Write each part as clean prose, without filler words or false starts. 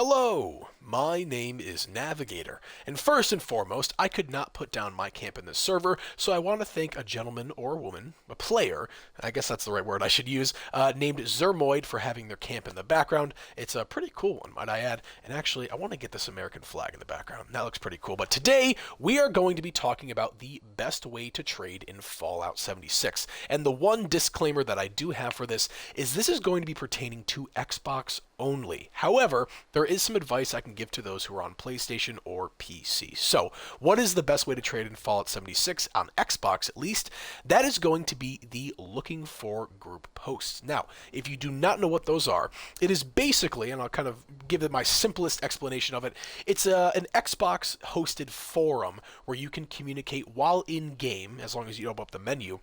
Hello, my name is Navigator, and first and foremost, I could not put down my camp in this server, so I want to thank a gentleman or woman, a player, I guess that's the right word I should use, named Zermoid for having their camp in the background. It's a pretty cool one, might I add, and actually, I want to get this American flag in the background. That looks pretty cool, but today, we are going to be talking about the best way to trade in Fallout 76, and the one disclaimer that I do have for this is going to be pertaining to Xbox only. However, there is some advice I can give to those who are on PlayStation or PC. So, what is the best way to trade in Fallout 76 on Xbox at least? That is going to be the looking for group posts. Now, if you do not know what those are, it is basically, and I'll kind of give it my simplest explanation of it, it's an Xbox hosted forum where you can communicate while in game, as long as you open up the menu,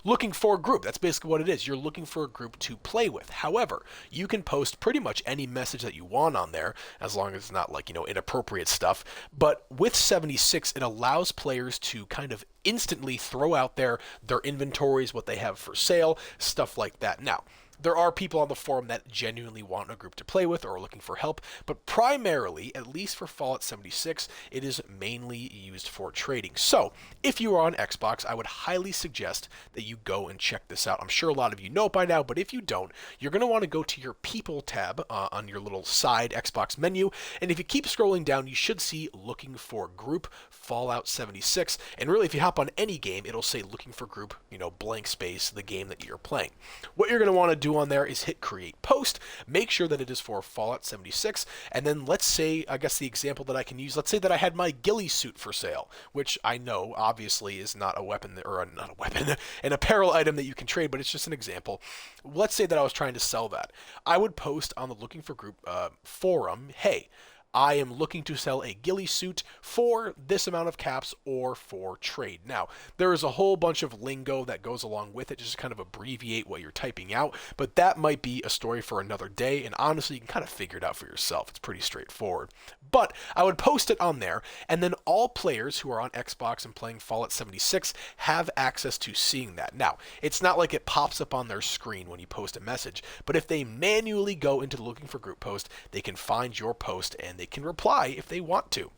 looking for a group. That's basically what it is. You're looking for a group to play with. However, you can post pretty much any message that you want on there, as long as it's not like, inappropriate stuff. But with 76, it allows players to kind of instantly throw out their inventories, what they have for sale, stuff like that. Now, there are people on the forum that genuinely want a group to play with or are looking for help, but primarily, at least for Fallout 76, it is mainly used for trading. So, if you are on Xbox, I would highly suggest that you go and check this out. I'm sure a lot of you know it by now, but if you don't, you're going to want to go to your People tab on your little side Xbox menu, and if you keep scrolling down, you should see Looking for Group Fallout 76, and really, if you hop on any game, it'll say Looking for Group, blank space, the game that you're playing. What you're going to want to do on there is hit create post, make sure that it is for Fallout 76, and then let's say, I guess the example that I can use, let's say that I had my ghillie suit for sale, which I know obviously is not a weapon, or not a weapon, an apparel item that you can trade, but it's just an example. Let's say that I was trying to sell that. I would post on the Looking for Group forum, hey, I am looking to sell a ghillie suit for this amount of caps or for trade. Now, there is a whole bunch of lingo that goes along with it, just to kind of abbreviate what you're typing out, but that might be a story for another day, and honestly, you can kind of figure it out for yourself. It's pretty straightforward. But I would post it on there, and then all players who are on Xbox and playing Fallout 76 have access to seeing that. Now, it's not like it pops up on their screen when you post a message, but if they manually go into the Looking for Group post, they can find your post and they can reply if they want to.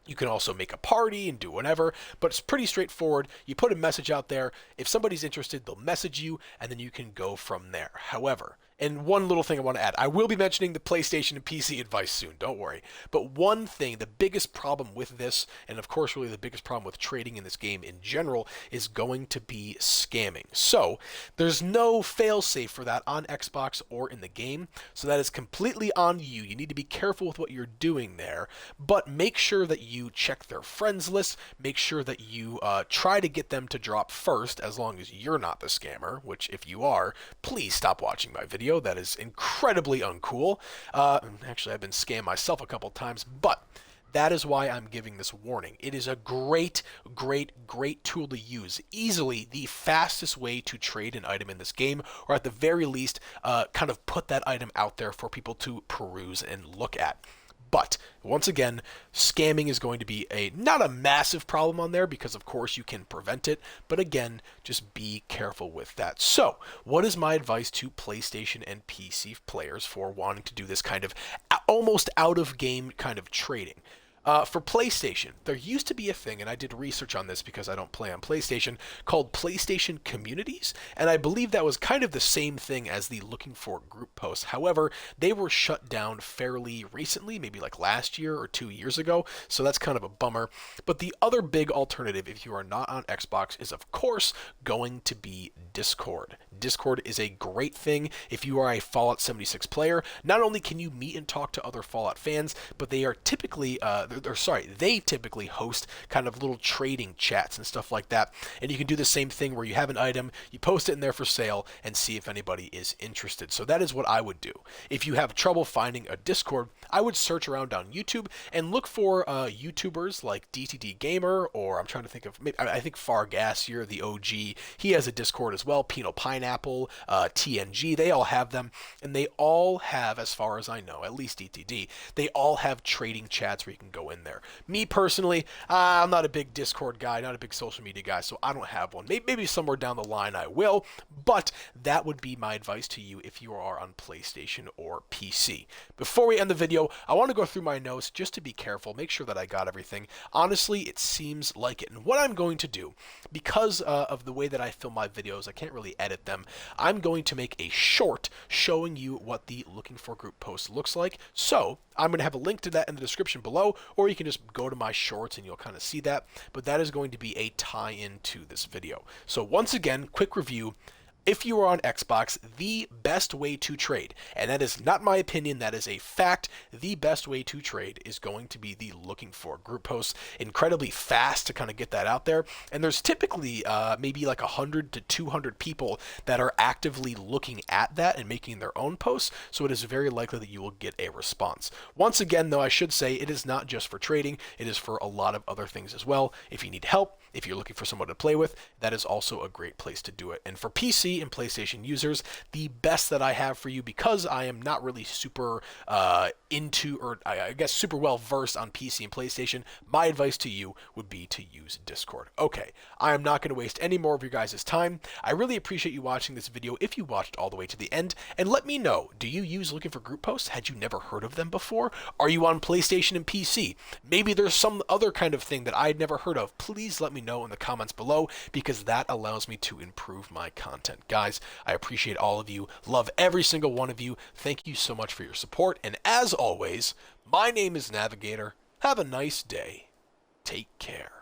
You can also make a party and do whatever, but it's pretty straightforward. You put a message out there. If somebody's interested, they'll message you, and then you can go from there. However, and one little thing I want to add, I will be mentioning the PlayStation and PC advice soon, don't worry. But one thing, the biggest problem with this, and of course really the biggest problem with trading in this game in general, is going to be scamming. So, there's no fail-safe for that on Xbox or in the game, so that is completely on you. You need to be careful with what you're doing there, but make sure that you check their friends list, make sure that you try to get them to drop first, as long as you're not the scammer, which if you are, please stop watching my video. That is incredibly uncool. Actually, I've been scammed myself a couple times, but that is why I'm giving this warning. It is a great tool to use. Easily the fastest way to trade an item in this game, or at the very least, kind of put that item out there for people to peruse and look at. But once again, scamming is going to be not a massive problem on there, because of course you can prevent it, but again, just be careful with that. So, what is my advice to PlayStation and PC players for wanting to do this kind of almost out of game kind of trading? For PlayStation, there used to be a thing, and I did research on this because I don't play on PlayStation, called PlayStation Communities, and I believe that was kind of the same thing as the Looking for Group posts. However, they were shut down fairly recently, maybe like last year or 2 years ago, so that's kind of a bummer. But the other big alternative, if you are not on Xbox, is of course going to be Discord. Discord is a great thing if you are a Fallout 76 player. Not only can you meet and talk to other Fallout fans, but they are typically they typically host kind of little trading chats and stuff like that. And you can do the same thing where you have an item, you post it in there for sale, and see if anybody is interested. So that is what I would do. If you have trouble finding a Discord, I would search around on YouTube and look for YouTubers like DTD Gamer, or I'm trying to think of, I think Fargassier, the OG, he has a Discord as well, Pino Pineapple, TNG, they all have them, and they all have, as far as I know, at least DTD, they all have trading chats where you can go go in there. Me personally, I'm not a big Discord guy, not a big social media guy, so I don't have one. Maybe somewhere down the line I will, but that would be my advice to you if you are on PlayStation or PC. Before we end the video, I want to go through my notes just to be careful, make sure that I got everything. Honestly, it seems like it. And what I'm going to do, because of the way that I film my videos, I can't really edit them, I'm going to make a short showing you what the looking for group post looks like. So I'm going to have a link to that in the description below, or you can just go to my shorts and you'll kind of see that. But that is going to be a tie-in to this video. So once again, quick review. If you are on Xbox, the best way to trade, and that is not my opinion, that is a fact, the best way to trade is going to be the looking for group posts. Incredibly fast to kind of get that out there, and there's typically maybe like 100 to 200 people that are actively looking at that and making their own posts, so it is very likely that you will get a response. Once again, though, I should say it is not just for trading, it is for a lot of other things as well. If you need help, if you're looking for someone to play with, that is also a great place to do it. And for PC and PlayStation users, the best that I have for you, because I am not really super into, or I guess super well versed on PC and PlayStation, my advice to you would be to use Discord. Okay, I am not going to waste any more of your guys' time. I really appreciate you watching this video if you watched all the way to the end, and let me know, do you use looking for group posts? Had you never heard of them before? Are you on PlayStation and PC? Maybe there's some other kind of thing that I had never heard of. Please let me know in the comments below, because that allows me to improve my content. Guys, I appreciate all of you. Love every single one of you. Thank you so much for your support. And as always, my name is Navigator. Have a nice day. Take care.